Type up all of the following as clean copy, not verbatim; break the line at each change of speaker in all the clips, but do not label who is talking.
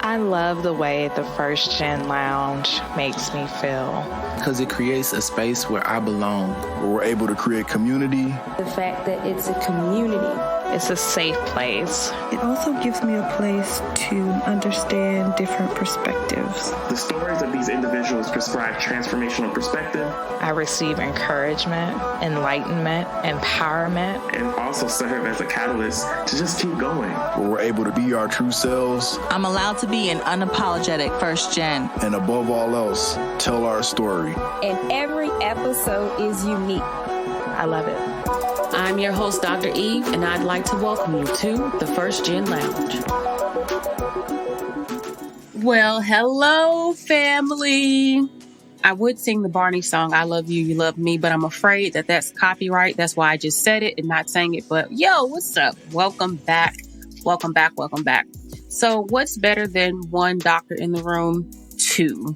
I love the way the First Gen Lounge makes me feel.
Because it creates a space where I belong.
Where we're able to create community.
The fact that it's a community.
It's a safe place.
It also gives me a place to understand different perspectives.
The stories of these individuals prescribe transformational perspective.
I receive encouragement, enlightenment, empowerment.
And also serve as a catalyst to just keep going.
Where we're able to be our true selves.
I'm allowed to be an unapologetic first gen.
And above all else, tell our story.
And every episode is unique.
I love it.
I'm your host, Dr. Eve, and I'd like to welcome you to the First Gen Lounge.
Well, hello, family. I would sing the Barney song, I Love You, You Love Me, but I'm afraid that that's copyright. That's why I just said it and not sang it. But yo, what's up? Welcome back. Welcome back. Welcome back. So what's better than one doctor in the room? Two.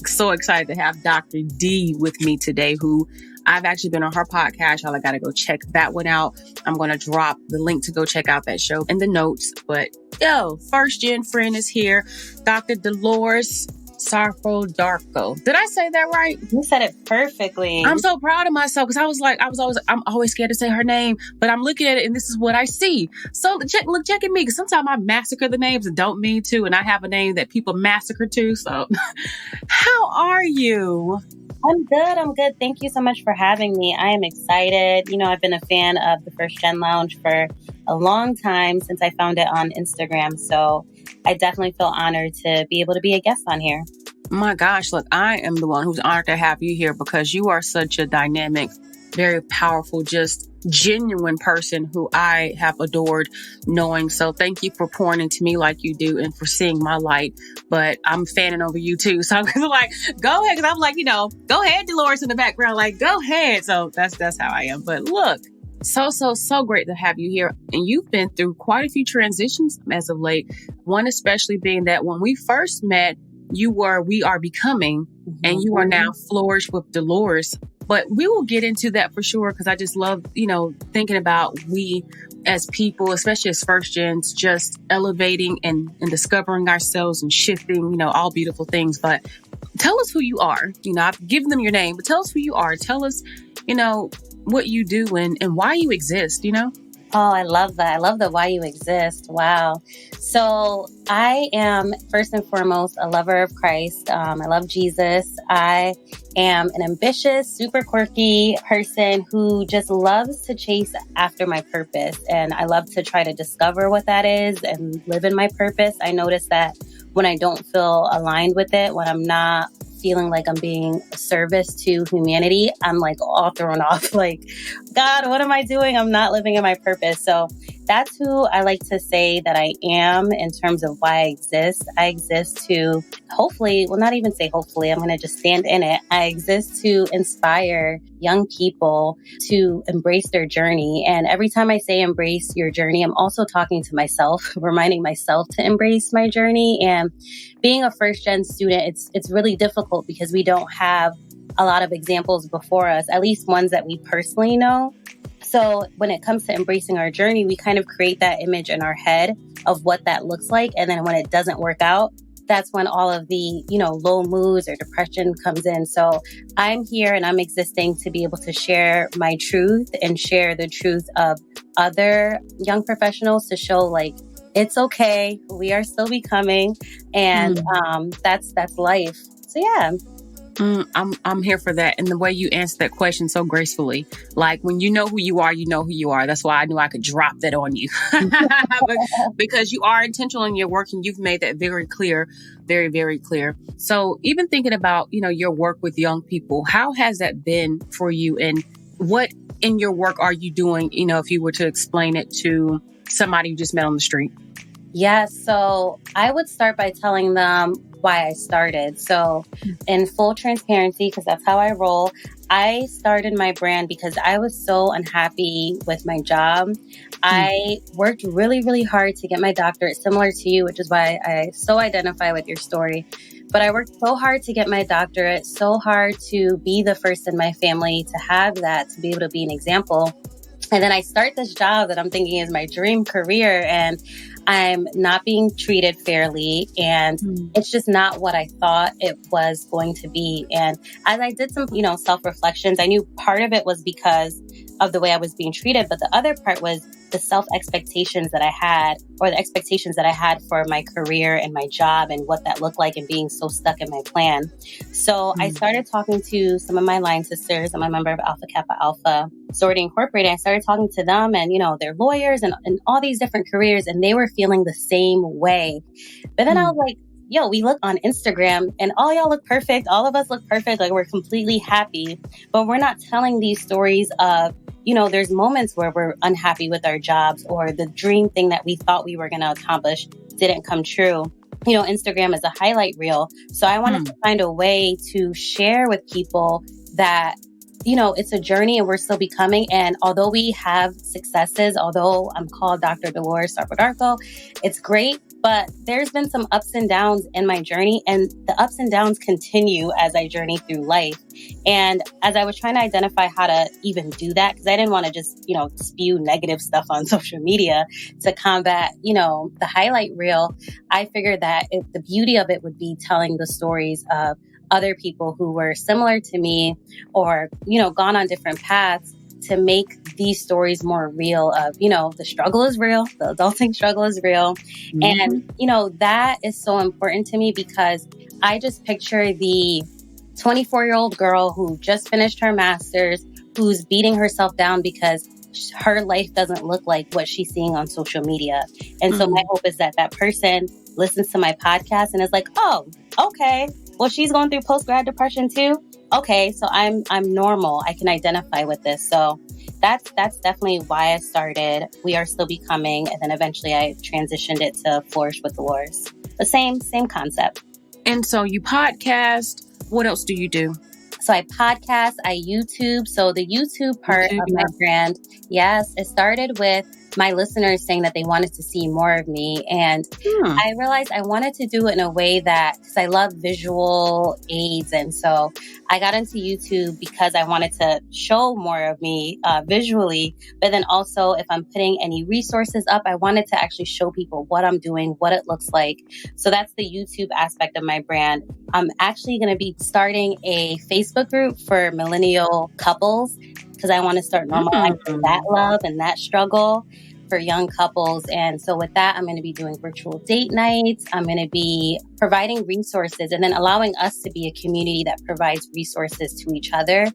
So excited to have Dr. D with me today, who I've actually been on her podcast. Y'all, I got to go check that one out. I'm going to drop the link to go check out that show in the notes. But yo, first gen friend is here. Dr. Delores Sarfo-Darko. Did I say that right?
You said it perfectly.
I'm so proud of myself because I'm always scared to say her name, but I'm looking at it and this is what I see. So check at me because sometimes I massacre the names and don't mean to, and I have a name that people massacre too. So how are you?
I'm good. Thank you so much for having me. I am excited. You know, I've been a fan of the First Gen Lounge for a long time since I found it on Instagram. So I definitely feel honored to be able to be a guest on here.
My gosh, look, I am the one who's honored to have you here because you are such a dynamic, very powerful, just genuine person who I have adored knowing. So thank you for pouring into me like you do and for seeing my light. But I'm fanning over you too. So I'm like, go ahead. Cause I'm like, go ahead, Delores in the background. Like, go ahead. So that's how I am. But look, so great to have you here. And you've been through quite a few transitions as of late. One especially being that when we first met, you were We Are Becoming, and you are now Flourish with Delores. But we will get into that for sure because I just love, thinking about we as people, especially as first gens, just elevating and discovering ourselves and shifting, all beautiful things. But tell us who you are. I've given them your name, but tell us who you are. Tell us, what you do and why you exist,
Oh, I love that. I love the why you exist. Wow. So I am first and foremost a lover of Christ. I love Jesus. I am an ambitious, super quirky person who just loves to chase after my purpose. And I love to try to discover what that is and live in my purpose. I notice that when I don't feel aligned with it, when I'm not feeling like I'm being a service to humanity, I'm like all thrown off. Like, God, what am I doing? I'm not living in my purpose. So that's who I like to say that I am in terms of why I exist. I exist to not even say hopefully, I'm going to just stand in it. I exist to inspire young people to embrace their journey. And every time I say embrace your journey, I'm also talking to myself, reminding myself to embrace my journey. And being a first gen student, it's really difficult because we don't have a lot of examples before us, at least ones that we personally know. So when it comes to embracing our journey, we kind of create that image in our head of what that looks like. And then when it doesn't work out, that's when all of the, low moods or depression comes in. So I'm here and I'm existing to be able to share my truth and share the truth of other young professionals to show like, it's okay. We are still becoming. And that's life. So yeah.
I'm here for that. And the way you answer that question so gracefully, like when you know who you are, you know who you are. That's why I knew I could drop that on you because you are intentional in your work and you've made that very clear, very, very clear. So even thinking about, your work with young people, how has that been for you? And what in your work are you doing, if you were to explain it to somebody you just met on the street?
Yeah, so I would start by telling them why I started. So in full transparency, because that's how I roll, I started my brand because I was so unhappy with my job. I worked really, really hard to get my doctorate, similar to you, which is why I so identify with your story. But I worked so hard to get my doctorate, so hard to be the first in my family to have that, to be able to be an example. And then I start this job that I'm thinking is my dream career. And I'm not being treated fairly, and it's just not what I thought it was going to be. And as I did some, self-reflections, I knew part of it was because of the way I was being treated, but the other part was the self-expectations that I had, or the expectations that I had for my career and my job and what that looked like, and being so stuck in my plan. So I started talking to some of my line sisters. I'm a member of Alpha Kappa Alpha Sorority Incorporated. I started talking to them, and, they're lawyers and all these different careers, and they were feeling the same way. But then I was like, yo, we look on Instagram and all y'all look perfect. All of us look perfect. Like, we're completely happy, but we're not telling these stories of, there's moments where we're unhappy with our jobs, or the dream thing that we thought we were going to accomplish didn't come true. Instagram is a highlight reel. So I wanted to find a way to share with people that, it's a journey and we're still becoming. And although we have successes, although I'm called Dr. Delores Sarfo-Darko, it's great. But there's been some ups and downs in my journey, and the ups and downs continue as I journey through life. And as I was trying to identify how to even do that, because I didn't want to just, spew negative stuff on social media to combat, the highlight reel, I figured that the beauty of it would be telling the stories of other people who were similar to me, or, gone on different paths, to make these stories more real of, the struggle is real, the adulting struggle is real. And, that is so important to me, because I just picture the 24-year-old girl who just finished her master's, who's beating herself down because her life doesn't look like what she's seeing on social media. And so my hope is that that person listens to my podcast and is like, oh, okay, well, she's going through post-grad depression too. Okay, so I'm normal. I can identify with this. So that's definitely why I started We Are Still Becoming, and then eventually I transitioned it to Flourish with Delores. The same concept.
And so you podcast. What else do you do?
So I podcast, I YouTube. So the YouTube part of my brand, yes, it started with my listeners saying that they wanted to see more of me. And I realized I wanted to do it in a way that, because I love visual aids. And so I got into YouTube because I wanted to show more of me visually. But then also, if I'm putting any resources up, I wanted to actually show people what I'm doing, what it looks like. So that's the YouTube aspect of my brand. I'm actually going to be starting a Facebook group for millennial couples, because I want to start normalizing that love and that struggle for young couples. And so with that, I'm going to be doing virtual date nights. I'm going to be providing resources, and then allowing us to be a community that provides resources to each other.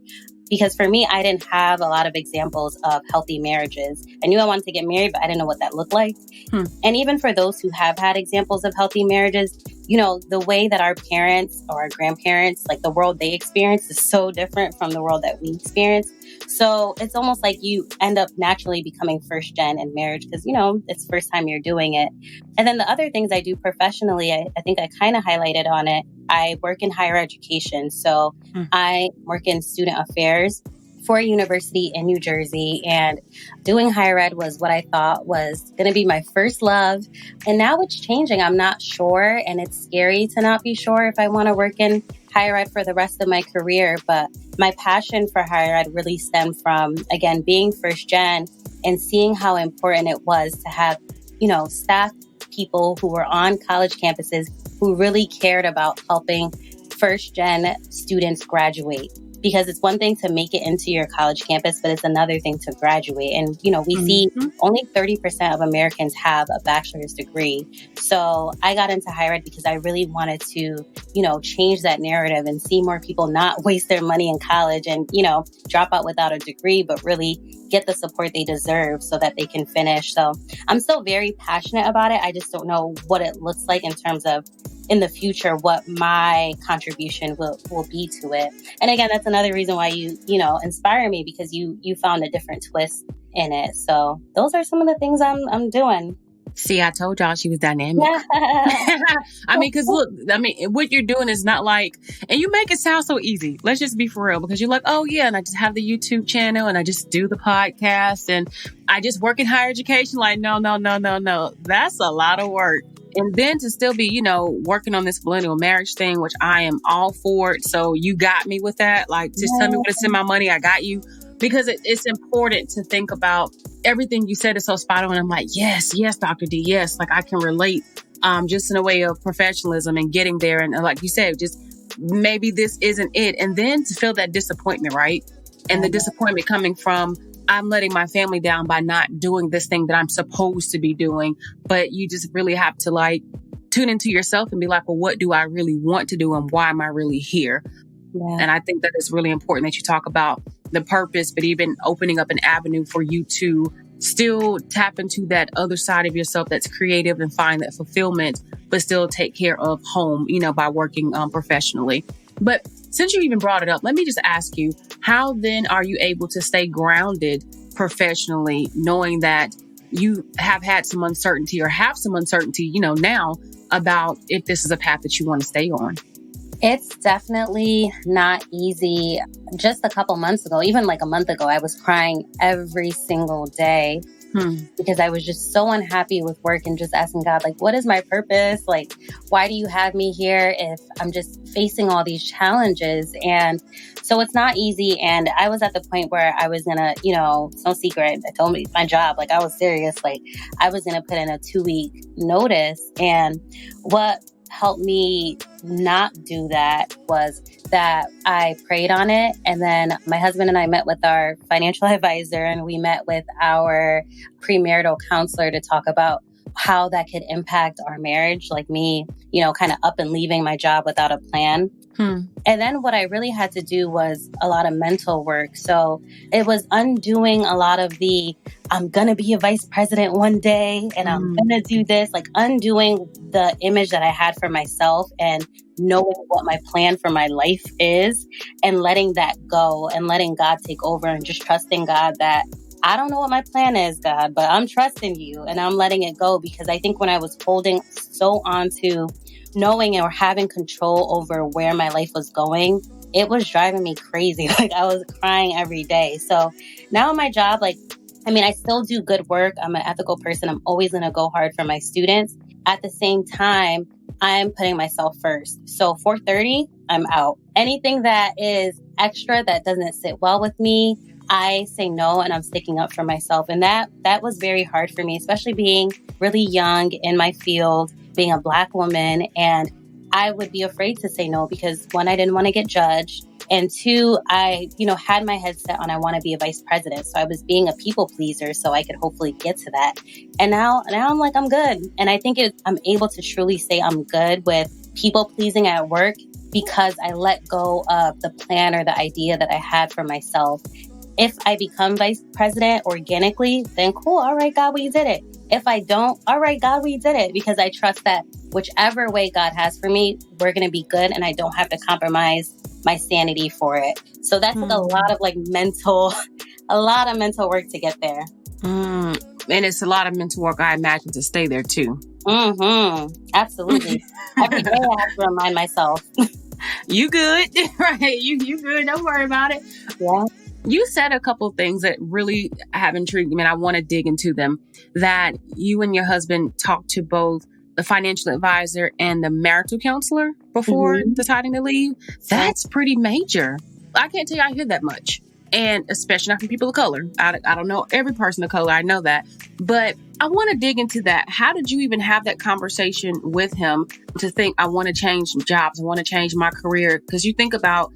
Because for me, I didn't have a lot of examples of healthy marriages. I knew I wanted to get married, but I didn't know what that looked like. And even for those who have had examples of healthy marriages, the way that our parents or our grandparents, like the world they experienced, is so different from the world that we experience. So it's almost like you end up naturally becoming first gen in marriage, because, it's the first time you're doing it. And then the other things I do professionally, I think I kind of highlighted on it. I work in higher education. So I work in student affairs for a university in New Jersey, and doing higher ed was what I thought was going to be my first love. And now it's changing. I'm not sure, and it's scary to not be sure if I want to work in higher ed for the rest of my career. But my passion for higher ed really stemmed from, again, being first gen and seeing how important it was to have, staff people who were on college campuses who really cared about helping first gen students graduate. Because it's one thing to make it into your college campus, but it's another thing to graduate. And, we see only 30% of Americans have a bachelor's degree. So I got into higher ed because I really wanted to, change that narrative and see more people not waste their money in college and, drop out without a degree, but really get the support they deserve so that they can finish. So I'm still very passionate about it. I just don't know what it looks like in terms of, in the future, what my contribution will be to it. And again, that's another reason why you inspire me, because you found a different twist in it. So those are some of the things I'm doing.
See, I told y'all she was dynamic. Because look, what you're doing is not like, and you make it sound so easy. Let's just be for real, because you're like, oh yeah, and I just have the YouTube channel and I just do the podcast and I just work in higher education. Like, no. That's a lot of work. And then to still be, working on this millennial marriage thing, which I am all for it. So you got me with that. Like, just tell me where to send my money. I got you. because it's important to think about everything you said is so spot on. I'm like, yes, Dr. D. Yes. Like I can relate, just in a way of professionalism and getting there. And like you said, just maybe this isn't it. And then to feel that disappointment, right? And the disappointment coming from, I'm letting my family down by not doing this thing that I'm supposed to be doing. But you just really have to like tune into yourself and be like, well, what do I really want to do? And why am I really here? Yeah. And I think that it's really important that you talk about the purpose, but even opening up an avenue for you to still tap into that other side of yourself that's creative and find that fulfillment, but still take care of home, by working professionally. But since you even brought it up, let me just ask you, how then are you able to stay grounded professionally, knowing that you have had some uncertainty or have some uncertainty, now about if this is a path that you want to stay on?
It's definitely not easy. Just a couple months ago, even like a month ago, I was crying every single day because I was just so unhappy with work and just asking God, like, what is my purpose? Like, why do you have me here if I'm just facing all these challenges? And so it's not easy. And I was at the point where I was going to, it's no secret. I told me my job, like I was serious. Like I was going to put in a 2-week notice. And what helped me not do that was that I prayed on it. And then my husband and I met with our financial advisor and we met with our premarital counselor to talk about how that could impact our marriage, like me, kind of up and leaving my job without a plan. And then what I really had to do was a lot of mental work. So it was undoing a lot of the, I'm going to be a vice president one day and I'm going to do this, like undoing the image that I had for myself and knowing what my plan for my life is and letting that go and letting God take over and just trusting God that I don't know what my plan is, God, but I'm trusting you and I'm letting it go, because I think when I was holding so on to knowing or having control over where my life was going, it was driving me crazy. Like I was crying every day. So now in my job, I still do good work. I'm an ethical person. I'm always going to go hard for my students. At the same time, I'm putting myself first. So 4:30, I'm out. Anything that is extra that doesn't sit well with me, I say no, and I'm sticking up for myself. And that was very hard for me, especially being really young in my field, being a Black woman. And I would be afraid to say no because 1, I didn't want to get judged. And 2, I, had my head set on I want to be a vice president. So I was being a people pleaser so I could hopefully get to that. And now I'm like, I'm good. And I think I'm able to truly say I'm good with people pleasing at work because I let go of the plan or the idea that I had for myself. If I become vice president organically, then cool. All right, God, we did it. If I don't, all right, God, we did it, because I trust that whichever way God has for me, we're going to be good. And I don't have to compromise my sanity for it. So that's like a lot of mental work to get there.
And it's a lot of mental work, I imagine, to stay there too.
Absolutely. Every day I have to remind myself.
You good, right? You good. Don't worry about it.
Yeah.
You said a couple of things that really have intrigued me, and I want to dig into them. That you and your husband talked to both the financial advisor and the marital counselor before deciding to leave. That's pretty major. I can't tell you I hear that much. And especially not from people of color. I don't know every person of color. I know that. But I want to dig into that. How did you even have that conversation with him to think, I want to change jobs, I want to change my career? Because you think about,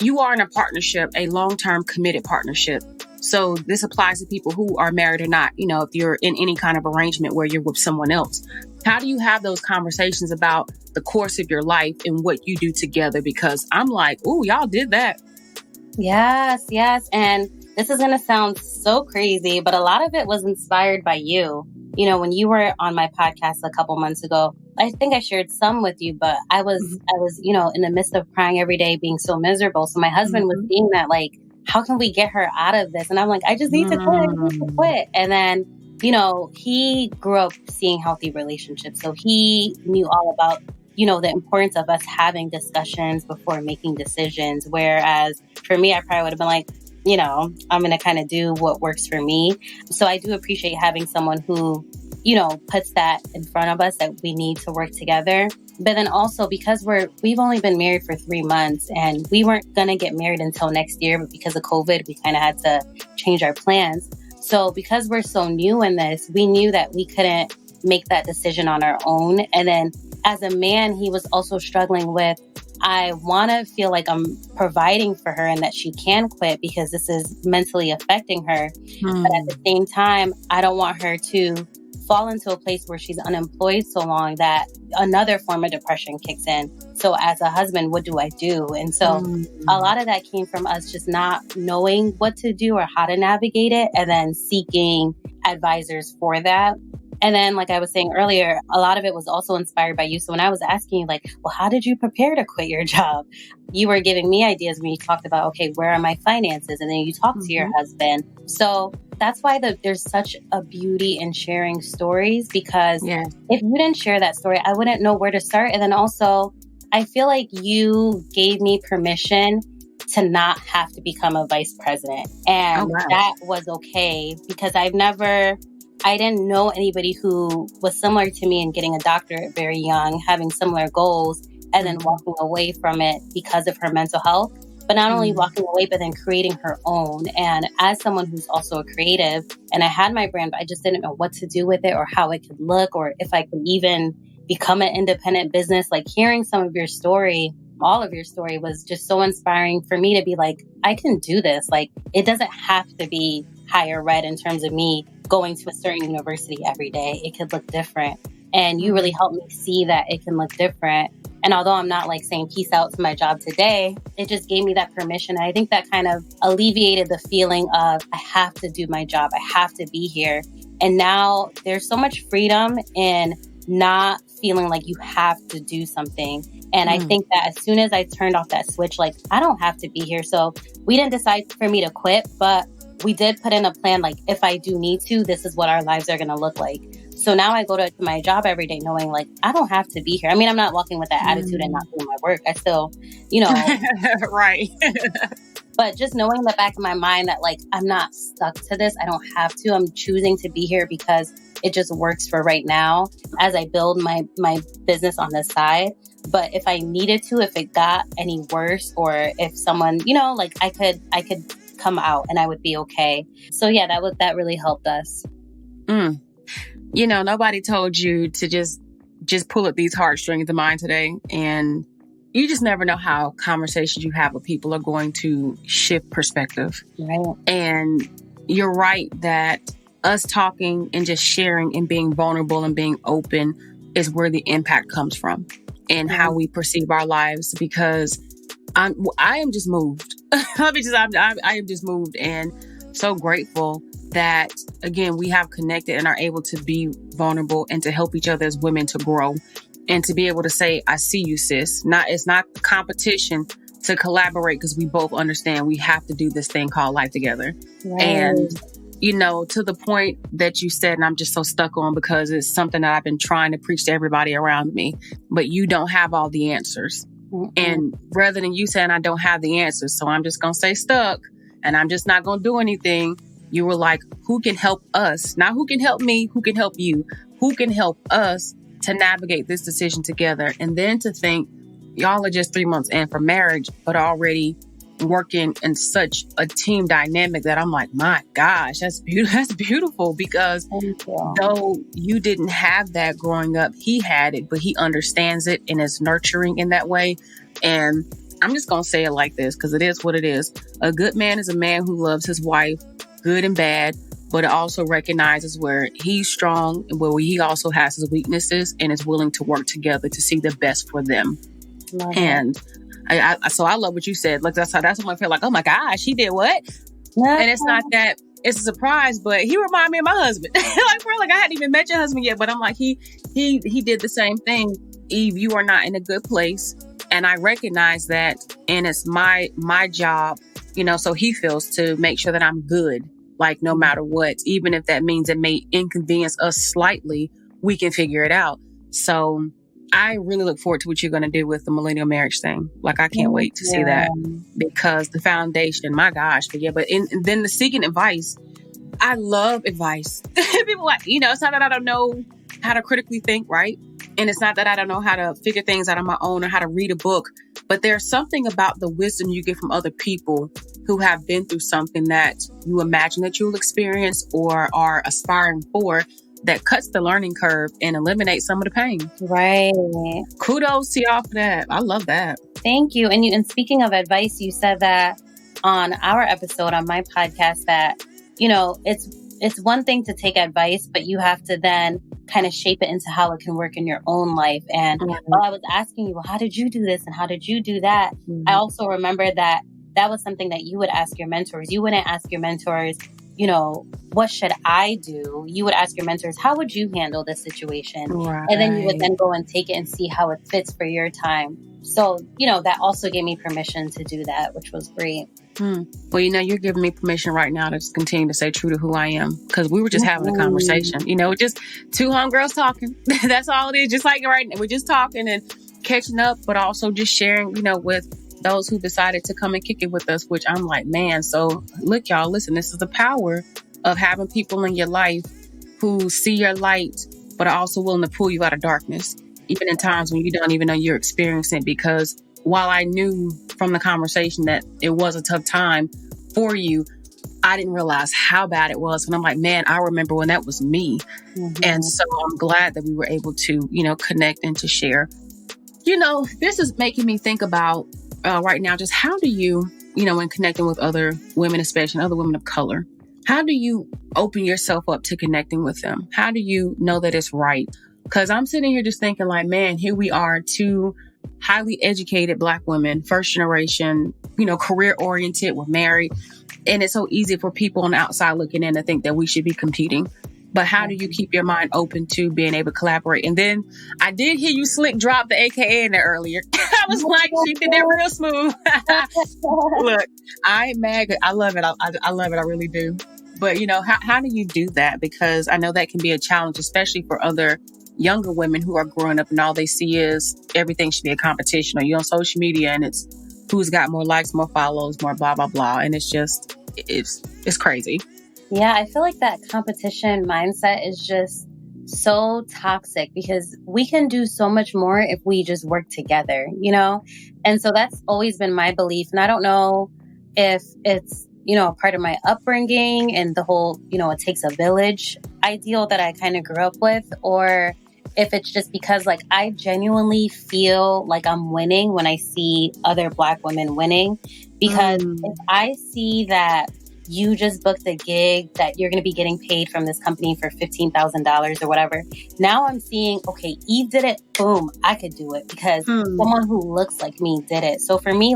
you are in a partnership, a long-term committed partnership. So this applies to people who are married or not, if you're in any kind of arrangement where you're with someone else. How do you have those conversations about the course of your life and what you do together? Because I'm like, ooh, y'all did that.
Yes. And this is going to sound so crazy, but a lot of it was inspired by you. When you were on my podcast a couple months ago, I think I shared some with you, but I was, in the midst of crying every day, being so miserable. So my husband was seeing that, like, how can we get her out of this? And I'm like, I just need to quit. And then, he grew up seeing healthy relationships. So he knew all about, the importance of us having discussions before making decisions. Whereas for me, I probably would have been like, I'm going to kind of do what works for me. So I do appreciate having someone who, puts that in front of us that we need to work together. But then also because we've only been married for 3 months and we weren't going to get married until next year, but because of COVID, we kind of had to change our plans. So because we're so new in this, we knew that we couldn't make that decision on our own. And then as a man, he was also struggling with, I want to feel like I'm providing for her and that she can quit because this is mentally affecting her. But at the same time, I don't want her to fall into a place where she's unemployed so long that another form of depression kicks in. So as a husband, what do I do? And so a lot of that came from us just not knowing what to do or how to navigate it, and then seeking advisors for that. And then, like I was saying earlier, a lot of it was also inspired by you. So when I was asking you, like, well, how did you prepare to quit your job? You were giving me ideas when you talked about, okay, where are my finances? And then you talked to your husband. So that's why there's such a beauty in sharing stories, because if you didn't share that story, I wouldn't know where to start. And then also, I feel like you gave me permission to not have to become a vice president. And that was okay, because I didn't know anybody who was similar to me and getting a doctorate very young, having similar goals, and then walking away from it because of her mental health. But not only walking away, but then creating her own. And as someone who's also a creative, and I had my brand, but I just didn't know what to do with it or how it could look, or if I could even become an independent business. Like hearing some of your story, all of your story was just so inspiring for me to be like, I can do this. Like, it doesn't have to be higher ed in terms of me going to a certain university every day. It could look different. And you really helped me see that it can look different. And although I'm not like saying peace out to my job today, it just gave me that permission. And I think that kind of alleviated the feeling of I have to do my job. I have to be here. And now there's so much freedom in not feeling like you have to do something. And I think that as soon as I turned off that switch, like, I don't have to be here. So we didn't decide for me to quit, but we did put in a plan. Like, if I do need to, this is what our lives are going to look like. So now I go to my job every day knowing, like, I don't have to be here. I mean, I'm not walking with that attitude and not doing my work. I still,
right.
But just knowing in the back of my mind that, like, I'm not stuck to this. I don't have to. I'm choosing to be here because it just works for right now as I build my business on the side. But if I needed to, if it got any worse, or if someone, like, I could come out and I would be okay. So yeah, that really helped us.
Nobody told you to just pull at these heartstrings of mine today. And you just never know how conversations you have with people are going to shift perspective.
Right.
And you're right that us talking and just sharing and being vulnerable and being open is where the impact comes from, and how we perceive our lives. Because I am just moved. I am just moved, and so grateful that, again, we have connected and are able to be vulnerable and to help each other as women to grow, and to be able to say, I see you, sis. It's not competition, to collaborate, because we both understand we have to do this thing called life together.
Right.
And, to the point that you said, and I'm just so stuck on, because it's something that I've been trying to preach to everybody around me, but you don't have all the answers. And rather than you saying I don't have the answers, so I'm just going to stay stuck and I'm just not going to do anything, you were like, who can help us? Not who can help me, who can help you, who can help us to navigate this decision together. And then to think, y'all are just 3 months in for marriage, but already working in such a team dynamic that I'm like, my gosh, that's beautiful. That's beautiful, because though you didn't have that growing up, he had it, but he understands it and is nurturing in that way. And I'm just going to say it like this, because it is what it is. A good man is a man who loves his wife, good and bad, but it also recognizes where he's strong and where he also has his weaknesses, and is willing to work together to see the best for them. And so I love what you said. Like, that's when I feel like, oh my gosh, he did what? And it's not that it's a surprise, but he reminded me of my husband. Like, I hadn't even met your husband yet, but I'm like, he did the same thing. Eve, you are not in a good place. And I recognize that, and it's my job, so he feels, to make sure that I'm good, like, no matter what, even if that means it may inconvenience us slightly, we can figure it out. So I really look forward to what you're going to do with the millennial marriage thing. Like, I can't wait to see that, because the foundation, my gosh. But then the seeking advice, I love advice. People like, it's not that I don't know how to critically think, right? And it's not that I don't know how to figure things out on my own or how to read a book, but there's something about the wisdom you get from other people who have been through something that you imagine that you'll experience or are aspiring for that cuts the learning curve and eliminates some of the pain.
Right.
Kudos to y'all for that. I love that.
Thank you. And speaking of advice, you said that on our episode on my podcast that, it's one thing to take advice, but you have to then kind of shape it into how it can work in your own life. And while I was asking you, well, how did you do this? And how did you do that? I also remember that was something that you would ask your mentors. You wouldn't ask your mentors, what should I do? You would ask your mentors, how would you handle this situation? Right. And then you would then go and take it and see how it fits for your time. So, that also gave me permission to do that, which was great.
Well, you're giving me permission right now to just continue to stay true to who I am, because we were just having a conversation, just two homegirls talking. That's all it is. Just like right now, we're just talking and catching up, but also just sharing, with those who decided to come and kick it with us, which I'm like, man. So look, y'all, listen, this is the power of having people in your life who see your light, but are also willing to pull you out of darkness, even in times when you don't even know you're experiencing it. Because while I knew from the conversation that it was a tough time for you, I didn't realize how bad it was. And I'm like, man, I remember when that was me. And so I'm glad that we were able to, connect and to share. This is making me think about right now, just how do you, when connecting with other women, especially other women of color, how do you open yourself up to connecting with them? How do you know that it's right? Because I'm sitting here just thinking like, man, here we are, two highly educated Black women, first generation, career oriented, we're married. And it's so easy for people on the outside looking in to think that we should be competing. But how do you keep your mind open to being able to collaborate? And then I did hear you slick drop the AKA in there earlier. I was like, she did that real smooth. Look, I ain't mad. I love it. I love it. I really do. But, how do you do that? Because I know that can be a challenge, especially for other younger women who are growing up and all they see is everything should be a competition, or you're on social media and it's who's got more likes, more follows, more blah, blah, blah. And it's just, it's crazy.
Yeah, I feel like that competition mindset is just so toxic because we can do so much more if we just work together, And so that's always been my belief. And I don't know if it's, part of my upbringing and the whole, it takes a village ideal that I kind of grew up with, or if it's just because I genuinely feel like I'm winning when I see other Black women winning. Because if I see that you just booked a gig that you're going to be getting paid from this company for $15,000 or whatever. Now I'm seeing, okay, Eve did it. Boom, I could do it because someone who looks like me did it. So for me,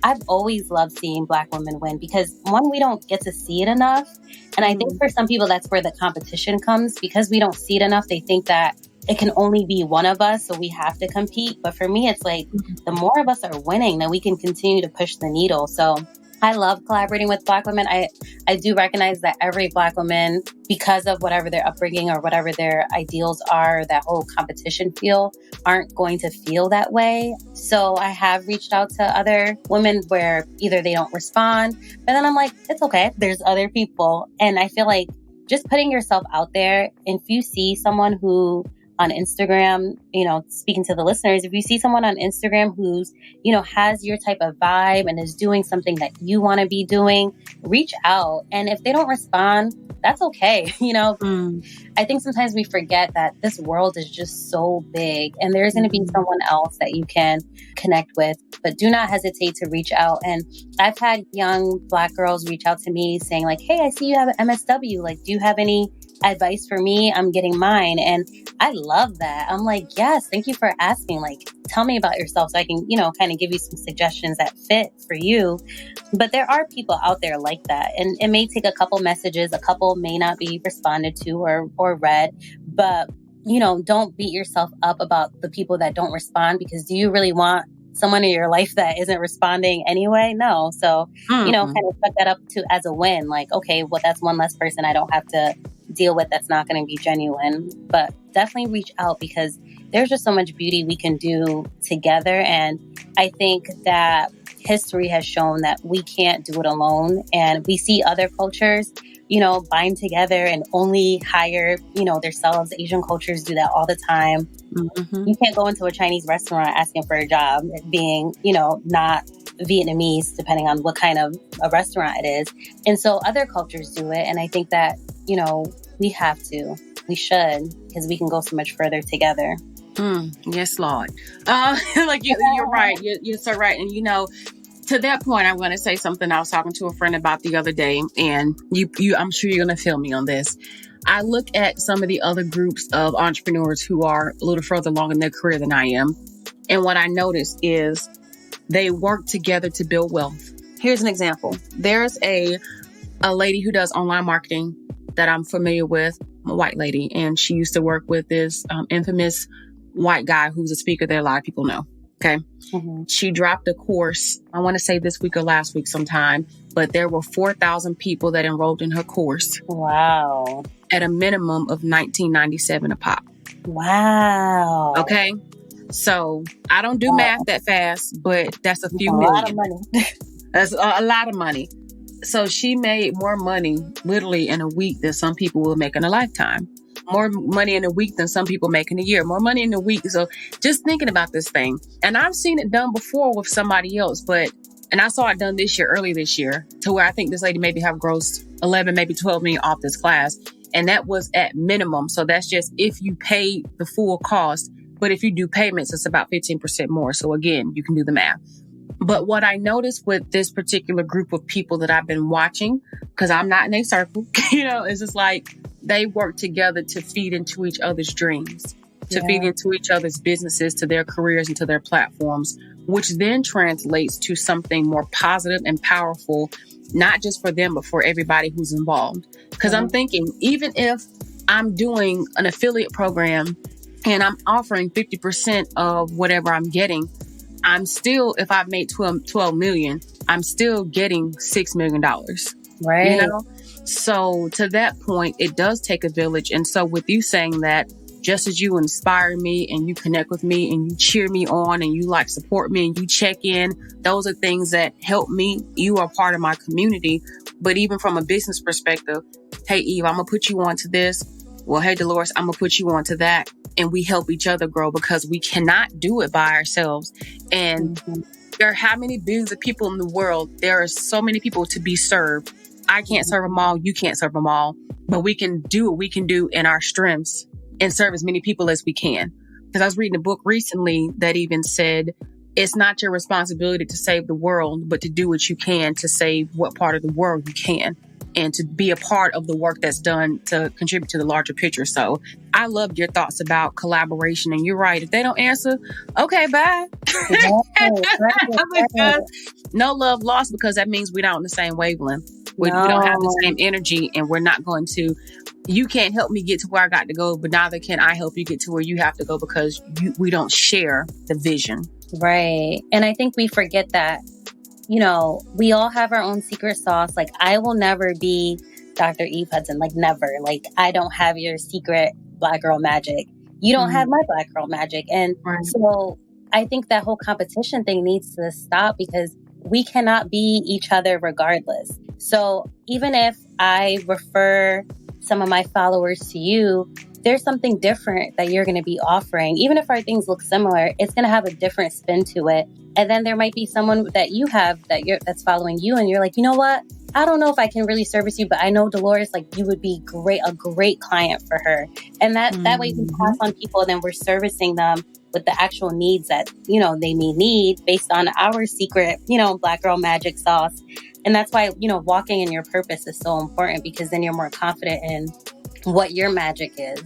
I've always loved seeing Black women win because one, we don't get to see it enough. And I think for some people, that's where the competition comes because we don't see it enough. They think that it can only be one of us, so we have to compete. But for me, it's the more of us are winning, then we can continue to push the needle. So I love collaborating with Black women. I do recognize that every Black woman, because of whatever their upbringing or whatever their ideals are, that whole competition feel, aren't going to feel that way. So I have reached out to other women where either they don't respond, but then I'm like, it's okay. There's other people. And I feel like just putting yourself out there, and if you see someone who on Instagram, speaking to the listeners, if you see someone on Instagram who's, has your type of vibe and is doing something that you want to be doing, reach out. And if they don't respond, that's okay. I think sometimes we forget that this world is just so big and there's going to be someone else that you can connect with, but do not hesitate to reach out. And I've had young Black girls reach out to me saying hey, I see you have an MSW. Do you have any advice for me? I'm getting mine. And I love that. I'm like, yes, thank you for asking. Tell me about yourself so I can, kind of give you some suggestions that fit for you. But there are people out there like that. And it may take a couple messages. A couple may not be responded to or read. But, don't beat yourself up about the people that don't respond, because do you really want someone in your life that isn't responding anyway? No. So, kind of put that up to as a win. Okay, well, that's one less person I don't have to deal with that's not going to be genuine. But definitely reach out because there's just so much beauty we can do together. And I think that history has shown that we can't do it alone. And we see other cultures, bind together and only hire, themselves. Asian cultures do that all the time.
Mm-hmm.
You can't go into a Chinese restaurant asking for a job, being, not Vietnamese, depending on what kind of a restaurant it is. And so other cultures do it. And I think that, we should, because we can go so much further together.
Yes, Lord. You're right. You're so right. And, to that point, I'm going to say something I was talking to a friend about the other day, and I'm sure you're going to feel me on this. I look at some of the other groups of entrepreneurs who are a little further along in their career than I am. And what I notice is they work together to build wealth. Here's an example. There's a lady who does online marketing that I'm familiar with, a white lady, and she used to work with this infamous white guy who's a speaker that a lot of people know. Okay.
Mm-hmm.
She dropped a course, I want to say this week or last week sometime, but there were 4,000 people that enrolled in her course.
Wow.
At a minimum of $19.97 a pop.
Wow.
Okay. So I don't do math that fast, but that's a few
a
million.
Lot of money.
That's a lot of money. So she made more money literally in a week than some people will make in a lifetime. More money in a week than some people make in a year. More money in a week. So just thinking about this thing. And I've seen it done before with somebody else, and I saw it done early this year, to where I think this lady maybe have grossed 11, maybe 12 million off this class. And that was at minimum. So that's just if you pay the full cost. But if you do payments, it's about 15% more. So again, you can do the math. But what I noticed with this particular group of people that I've been watching, because I'm not in a circle, it's just like they work together to feed into each other's dreams, to feed into each other's businesses, to their careers, and to their platforms, which then translates to something more positive and powerful, not just for them, but for everybody who's involved. Because I'm thinking, even if I'm doing an affiliate program and I'm offering 50% of whatever I'm getting, I'm still, if I've made 12 million, I'm still getting $6 million.
Right.
So to that point, it does take a village. And so with you saying that, just as you inspire me and you connect with me and you cheer me on and you support me and you check in, those are things that help me. You are part of my community. But even from a business perspective, hey, Eve, I'm going to put you onto this. Well, hey, Delores, I'm going to put you onto that. And we help each other grow because we cannot do it by ourselves. And there are how many billions of people in the world? There are so many people to be served. I can't serve them all. You can't serve them all. But we can do what we can do in our strengths and serve as many people as we can. Because I was reading a book recently that even said, it's not your responsibility to save the world, but to do what you can to save what part of the world you can. And to be a part of the work that's done to contribute to the larger picture. So I loved your thoughts about collaboration. And you're right. If they don't answer, okay, bye. No love lost, because that means we're not on the same wavelength. We don't have the same energy, and we're not going to, you can't help me get to where I got to go, but neither can I help you get to where you have to go, because we don't share the vision.
Right. And I think we forget that. We all have our own secret sauce. Like, I will never be Dr. Eve Hudson, never. I don't have your secret Black girl magic. You don't have my Black girl magic. And so I think that whole competition thing needs to stop, because we cannot be each other regardless. So even if I refer some of my followers to you, there's something different that you're going to be offering. Even if our things look similar, it's going to have a different spin to it. And then there might be someone that you have that's following you, and you're like, you know what? I don't know if I can really service you, but I know Delores, you would be a great client for her. And that way we pass on people, and then we're servicing them with the actual needs that, they may need based on our secret, Black girl magic sauce. And that's why, walking in your purpose is so important, because then you're more confident in what your magic is.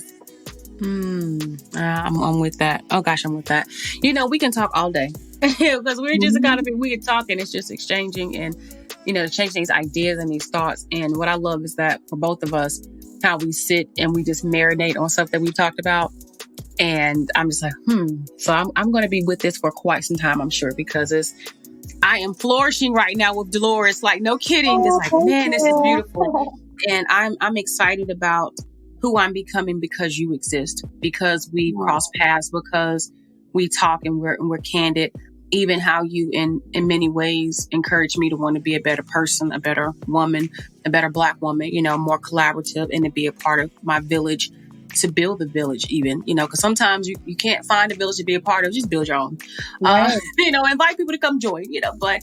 I'm with that. Oh gosh, I'm with that. We can talk all day because we're just we can talk, and it's just exchanging and, changing these ideas and these thoughts. And what I love is that for both of us, how we sit and we just marinate on stuff that we've talked about. And I'm just like, So I'm going to be with this for quite some time, I'm sure, because I am flourishing right now with Delores. No kidding. Just man, this is beautiful. And I'm excited about who I'm becoming because you exist, because we cross paths, because we talk and we're candid. even how you in many ways encourage me to want to be a better person, a better woman, a better Black woman, more collaborative, and to be a part of my village, to build the village even, because sometimes you can't find a village to be a part of, just build your own,
Right.
invite people to come join, but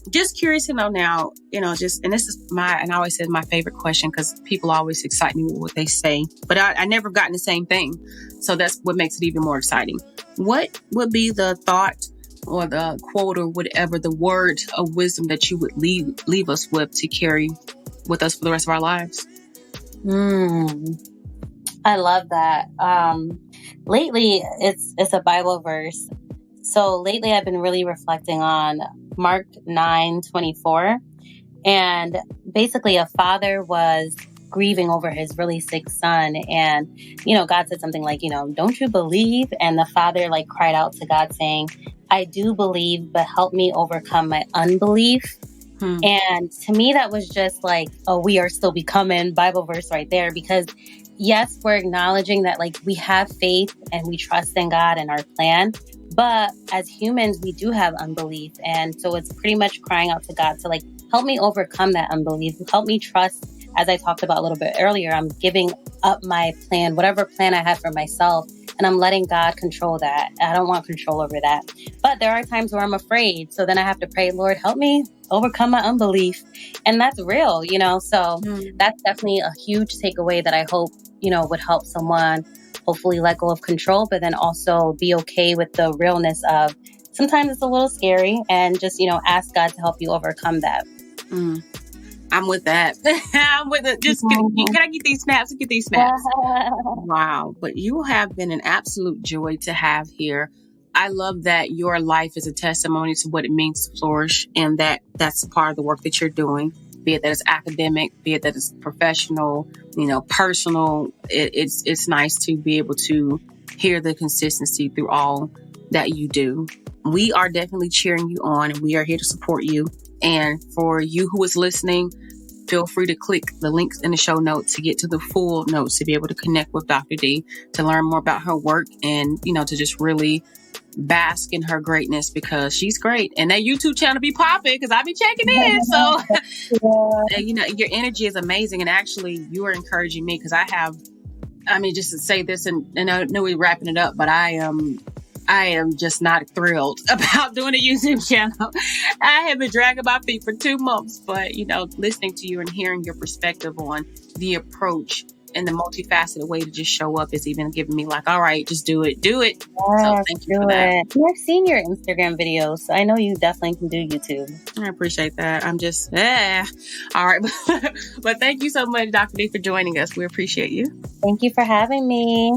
just curious to know now, and this is and I always say my favorite question because people always excite me with what they say, but I never gotten the same thing. So that's what makes it even more exciting. What would be the thought or the quote or whatever, the word of wisdom that you would leave us with to carry with us for the rest of our lives?
I love that. Lately, it's a Bible verse. So lately, I've been really reflecting on Mark 9:24, and basically, a father was grieving over his really sick son, and God said something like, don't you believe? And the father cried out to God, saying, I do believe, but help me overcome my unbelief. And to me, that was just we are still becoming Bible verse right there, because yes, we're acknowledging that we have faith and we trust in God and our plan. But as humans, we do have unbelief. And so it's pretty much crying out to God to help me overcome that unbelief. Help me trust, as I talked about a little bit earlier. I'm giving up my plan, whatever plan I had for myself, and I'm letting God control that. I don't want control over that. But there are times where I'm afraid. So then I have to pray, Lord, help me overcome my unbelief. And that's real, So that's definitely a huge takeaway that I hope, would help someone hopefully let go of control, but then also be okay with the realness of sometimes it's a little scary, and just, ask God to help you overcome that.
I'm with that. I'm with it. Just can I get these snaps? Get these snaps. Wow. But you have been an absolute joy to have here. I love that your life is a testimony to what it means to flourish, and that's a part of the work that you're doing, be it that it's academic, be it that it's professional, personal. It's nice to be able to hear the consistency through all that you do. We are definitely cheering you on, and we are here to support you. And for you who is listening, feel free to click the links in the show notes to get to the full notes, to be able to connect with Dr. D, to learn more about her work, and, to just really bask in her greatness, because she's great. And that YouTube channel be popping, because I be checking in. So, your energy is amazing. And actually, you are encouraging me, because just to say this, and I know we're wrapping it up, but I am just not thrilled about doing a YouTube channel. I have been dragging my feet for 2 months, but, listening to you and hearing your perspective on the approach and the multifaceted way to just show up is even giving me all right, just do it.
Yes,
so thank you for that.
I've seen your Instagram videos, so I know you definitely can do YouTube.
I appreciate that. I'm just, all right. But thank you so much, Dr. D, for joining us. We appreciate you.
Thank you for having me.